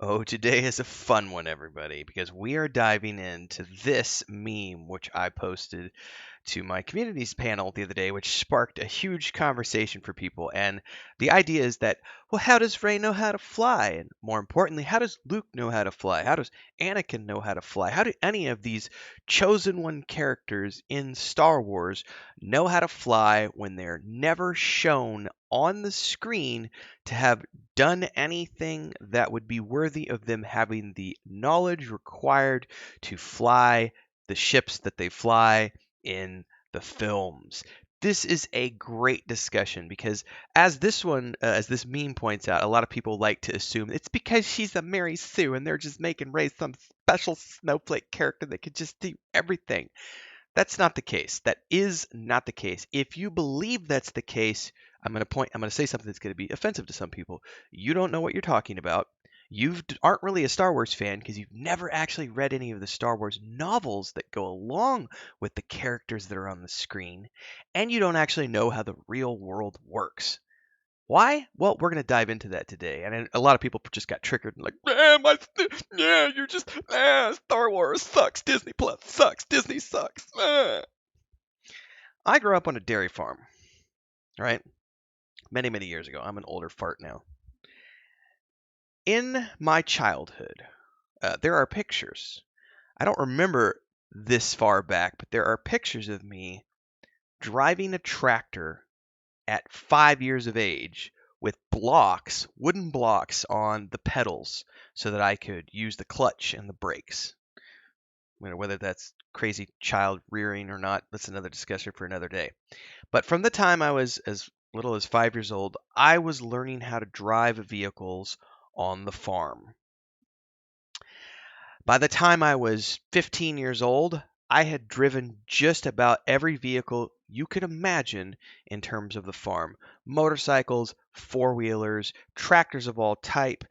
Oh, today is a fun one, everybody, because we are diving into this meme, which I posted to my communities panel the other day, which sparked a huge conversation for people. And the idea is that, well, how does Rey know how to fly? And more importantly, how does Luke know how to fly? How does Anakin know how to fly? How do any of these chosen one characters in Star Wars know how to fly when they're never shown on the screen to have done anything that would be worthy of them having the knowledge required to fly the ships that they fly in the films? This is a great discussion because, as this meme points out, a lot of people like to assume it's because she's a Mary Sue and they're just making Rey some special snowflake character that could just do everything. That's not the case. That is not the case. If you believe that's the case, I'm going to say something that's going to be offensive to some people. You don't know what you're talking about. You aren't really a Star Wars fan because you've never actually read any of the Star Wars novels that go along with the characters that are on the screen, and you don't actually know how the real world works. Why? Well, we're going to dive into that today. And a lot of people just got triggered and like, yeah, you're just, Star Wars sucks. Disney Plus sucks. Disney sucks. I grew up on a dairy farm, right? Many, many years ago. I'm an older fart now. In my childhood, there are pictures. I don't remember this far back, but there are pictures of me driving a tractor at 5 years of age with blocks, wooden blocks on the pedals so that I could use the clutch and the brakes. Whether that's crazy child rearing or not, that's another discussion for another day. But from the time I was as little as 5 years old, I was learning how to drive vehicles on the farm. By the time I was 15 years old, I had driven just about every vehicle you could imagine in terms of the farm: motorcycles, four wheelers, tractors of all type,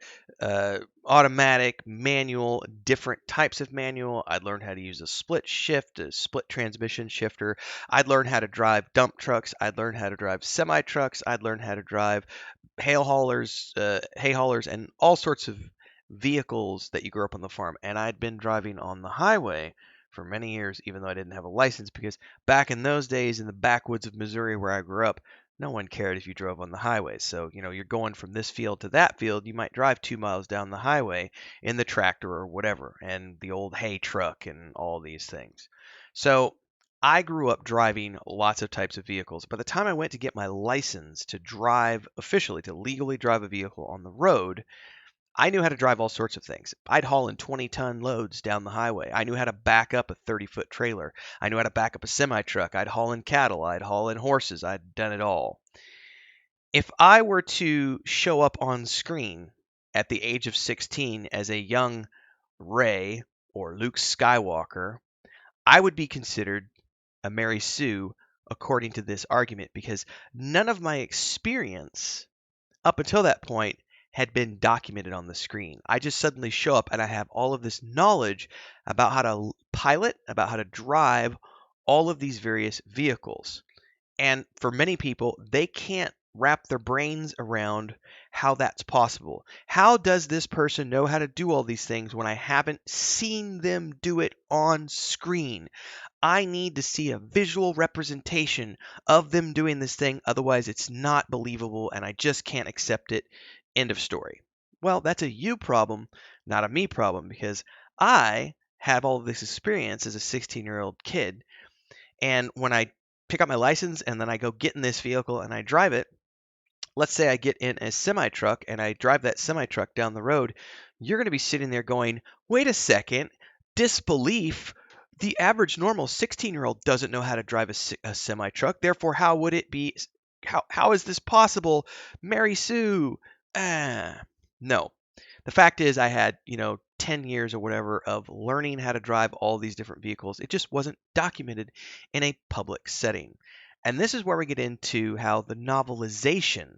automatic, manual, different types of manual. I'd learned how to use a split shift, a split transmission shifter. I'd learned how to drive dump trucks. I'd learned how to drive semi trucks. I'd learned how to drive hay haulers, and all sorts of vehicles that you grew up on the farm. And I'd been driving on the highway for many years, even though I didn't have a license, because back in those days in the backwoods of Missouri where I grew up, no one cared if you drove on the highway. So, you're going from this field to that field, you might drive 2 miles down the highway in the tractor or whatever, and the old hay truck and all these things. So, I grew up driving lots of types of vehicles. By the time I went to get my license to drive officially, to legally drive a vehicle on the road, I knew how to drive all sorts of things. I'd haul in 20-ton loads down the highway. I knew how to back up a 30-foot trailer. I knew how to back up a semi truck. I'd haul in cattle. I'd haul in horses. I'd done it all. If I were to show up on screen at the age of 16 as a young Rey or Luke Skywalker, I would be considered a Mary Sue according to this argument, because none of my experience up until that point had been documented on the screen. I just suddenly show up and I have all of this knowledge about how to pilot, about how to drive all of these various vehicles. And for many people, they can't wrap their brains around how that's possible. How does this person know how to do all these things when I haven't seen them do it on screen? I need to see a visual representation of them doing this thing. Otherwise, it's not believable and I just can't accept it. End of story. Well, that's a you problem, not a me problem, because I have all of this experience as a 16-year-old kid. And when I pick up my license and then I go get in this vehicle and I drive it, let's say I get in a semi truck and I drive that semi truck down the road, you're going to be sitting there going, wait a second, disbelief. The average normal 16-year-old doesn't know how to drive a semi truck. Therefore, how would it be? How is this possible? Mary Sue. No. The fact is, I had, 10 years or whatever of learning how to drive all these different vehicles. It just wasn't documented in a public setting. And this is where we get into how the novelization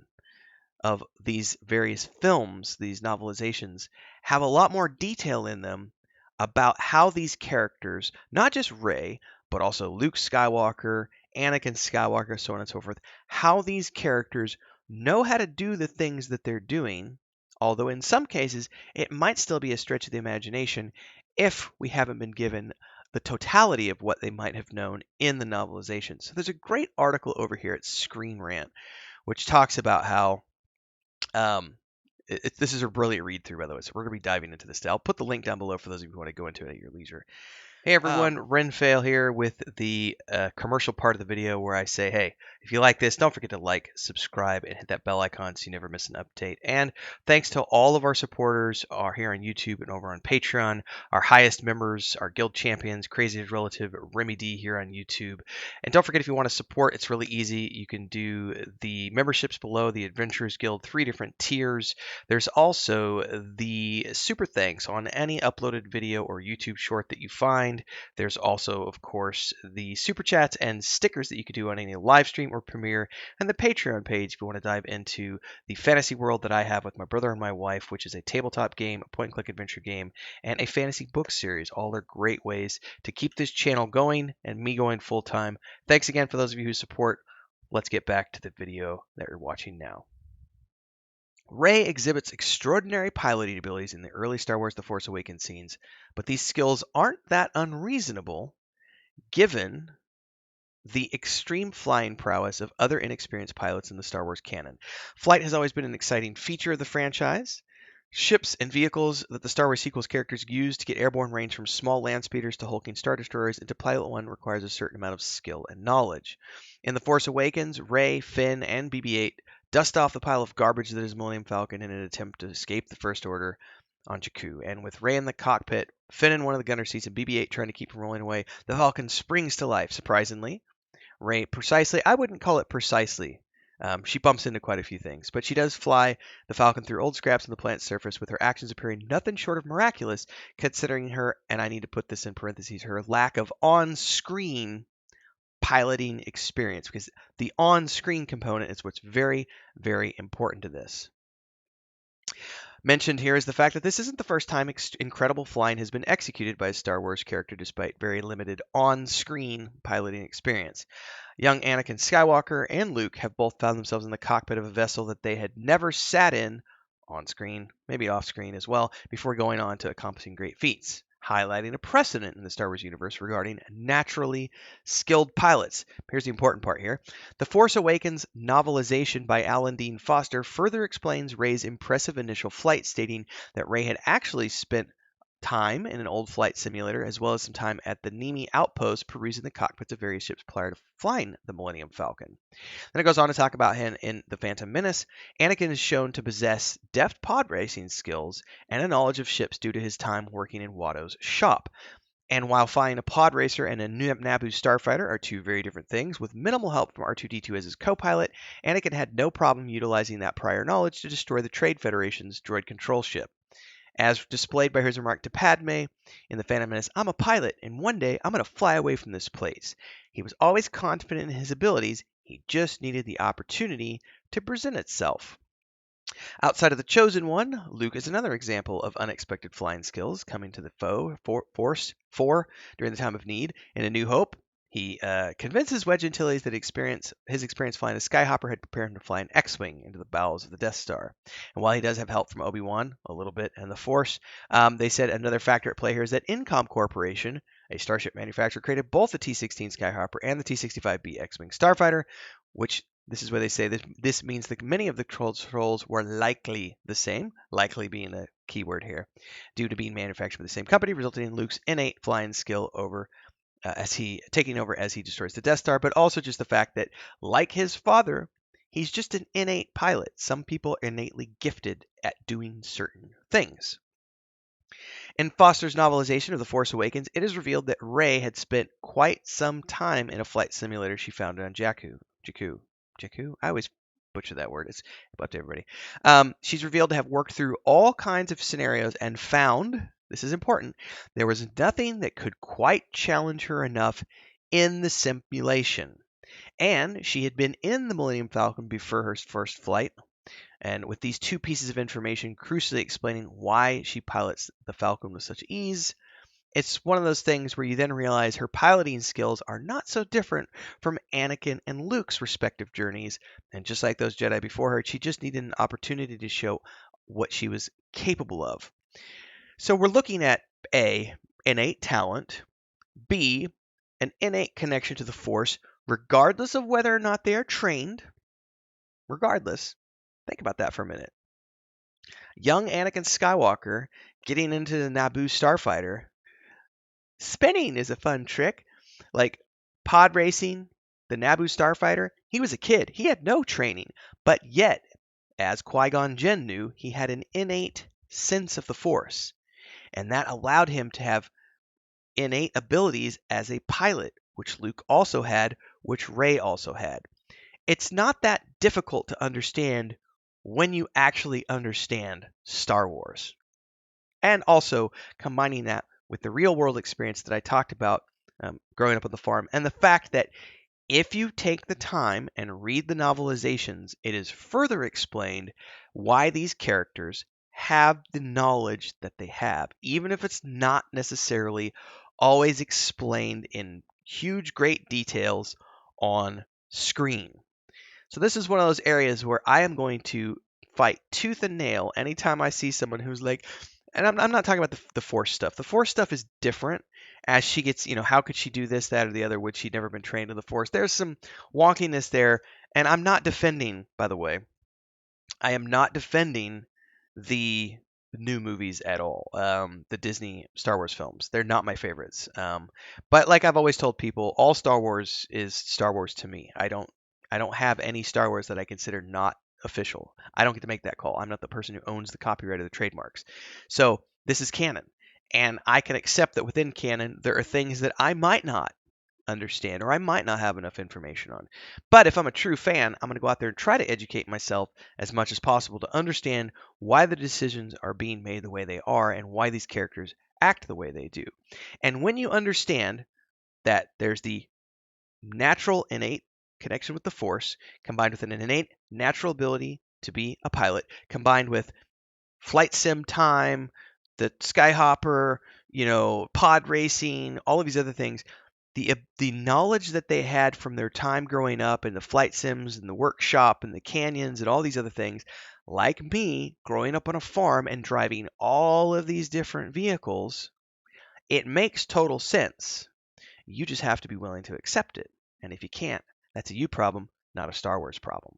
of these various films, these novelizations, have a lot more detail in them about how these characters, not just Rey, but also Luke Skywalker, Anakin Skywalker, so on and so forth, how these characters know how to do the things that they're doing although in some cases it might still be a stretch of the imagination if we haven't been given the totality of what they might have known in the novelization. So there's a great article over here at Screen Rant, which talks about how this is a brilliant read through, by the way. So we're going to be diving into this. I'll put the link down below for those of you who want to go into it at your leisure. Hey everyone, Renfail here with the commercial part of the video where I say, hey, if you like this, don't forget to like, subscribe, and hit that bell icon so you never miss an update. And thanks to all of our supporters here on YouTube and over on Patreon, our highest members, our guild champions, Crazy's Relative, Remy D here on YouTube. And don't forget, if you want to support, it's really easy. You can do the memberships below, the Adventurers Guild, 3 different tiers. There's also the super thanks on any uploaded video or YouTube short that you find. There's also, of course, the super chats and stickers that you could do on any live stream or premiere, and the Patreon page if you want to dive into the fantasy world that I have with my brother and my wife, which is a tabletop game, a point-and-click adventure game, and a fantasy book series. All are great ways to keep this channel going and me going full-time. Thanks again for those of you who support. Let's get back to the video that you're watching now. Rey exhibits extraordinary piloting abilities in the early Star Wars The Force Awakens scenes, but these skills aren't that unreasonable given the extreme flying prowess of other inexperienced pilots in the Star Wars canon. Flight has always been an exciting feature of the franchise. Ships and vehicles that the Star Wars sequels characters use to get airborne range from small land speeders to hulking star destroyers and to pilot one requires a certain amount of skill and knowledge. In The Force Awakens, Rey, Finn, and BB-8 dust off the pile of garbage that is Millennium Falcon in an attempt to escape the First Order on Jakku. And with Rey in the cockpit, Finn in one of the gunner seats, and BB-8 trying to keep from rolling away, the Falcon springs to life, surprisingly. Rey precisely, I wouldn't call it precisely. She bumps into quite a few things, but she does fly the Falcon through old scraps on the planet's surface with her actions appearing nothing short of miraculous, considering her, and I need to put this in parentheses, her lack of on-screen piloting experience, because the on-screen component is what's very, very important to this. Mentioned here is the fact that this isn't the first time incredible flying has been executed by a Star Wars character despite very limited on-screen piloting experience. Young Anakin Skywalker and Luke have both found themselves in the cockpit of a vessel that they had never sat in, on-screen, maybe off-screen as well, before going on to accomplishing great feats, highlighting a precedent in the Star Wars universe regarding naturally skilled pilots. Here's the important part here. The Force Awakens novelization by Alan Dean Foster further explains Rey's impressive initial flight, stating that Rey had actually spent time in an old flight simulator, as well as some time at the Nimi outpost perusing the cockpits of various ships prior to flying the Millennium Falcon. Then it goes on to talk about him in The Phantom Menace. Anakin is shown to possess deft pod racing skills and a knowledge of ships due to his time working in Watto's shop. And while flying a pod racer and a Naboo starfighter are 2 very different things, with minimal help from R2-D2 as his co-pilot, Anakin had no problem utilizing that prior knowledge to destroy the Trade Federation's droid control ship. As displayed by his remark to Padme in The Phantom Menace, I'm a pilot, and one day I'm going to fly away from this place. He was always confident in his abilities, he just needed the opportunity to present itself. Outside of the Chosen One, Luke is another example of unexpected flying skills coming to the Force during the time of need. In A New Hope, he convinces Wedge Antilles that his experience flying a Skyhopper had prepared him to fly an X-Wing into the bowels of the Death Star. And while he does have help from Obi-Wan, a little bit, and the Force, they said another factor at play here is that Incom Corporation, a starship manufacturer, created both the T-16 Skyhopper and the T-65B X-Wing Starfighter, which this is where they say this means that many of the controls were likely the same, likely being a keyword here, due to being manufactured by the same company, resulting in Luke's innate flying skill taking over as he destroys the Death Star, but also just the fact that, like his father, he's just an innate pilot. Some people are innately gifted at doing certain things. In Foster's novelization of The Force Awakens, it is revealed that Rey had spent quite some time in a flight simulator she found on Jakku. I always butcher that word. It's up to everybody. She's revealed to have worked through all kinds of scenarios and found, this is important, there was nothing that could quite challenge her enough in the simulation. And she had been in the Millennium Falcon before her first flight. And with these 2 pieces of information crucially explaining why she pilots the Falcon with such ease, it's one of those things where you then realize her piloting skills are not so different from Anakin and Luke's respective journeys. And just like those Jedi before her, she just needed an opportunity to show what she was capable of. So we're looking at A, innate talent, B, an innate connection to the Force, regardless of whether or not they are trained. Regardless. Think about that for a minute. Young Anakin Skywalker getting into the Naboo starfighter. Spinning is a fun trick. Like pod racing, the Naboo starfighter, he was a kid. He had no training. But yet, as Qui-Gon Jinn knew, he had an innate sense of the Force. And that allowed him to have innate abilities as a pilot, which Luke also had, which Rey also had. It's not that difficult to understand when you actually understand Star Wars. And also combining that with the real world experience that I talked about growing up on the farm, and the fact that if you take the time and read the novelizations, it is further explained why these characters have the knowledge that they have, even if it's not necessarily always explained in huge, great details on screen. So this is one of those areas where I am going to fight tooth and nail anytime I see someone who's like, and I'm not talking about the Force stuff. The Force stuff is different as she gets, how could she do this, that, or the other? Would she never been trained in the Force? There's some wonkiness there, and I'm not defending, by the way, I am not defending the new movies at all. The Disney Star Wars films, they're not my favorites. But like I've always told people, all Star Wars is Star Wars to me. I don't have any Star Wars that I consider not official. I don't get to make that call. I'm not the person who owns the copyright of the trademarks. So this is canon. And I can accept that within canon, there are things that I might not understand or I might not have enough information on. But if I'm a true fan, I'm going to go out there and try to educate myself as much as possible to understand why the decisions are being made the way they are and why these characters act the way they do. And when you understand that there's the natural innate connection with the Force combined with an innate natural ability to be a pilot combined with flight sim time, the skyhopper, pod racing, all of these other things, the knowledge that they had from their time growing up in the flight sims and the workshop and the canyons and all these other things, like me growing up on a farm and driving all of these different vehicles, it makes total sense. You just have to be willing to accept it. And if you can't, that's a you problem, not a Star Wars problem.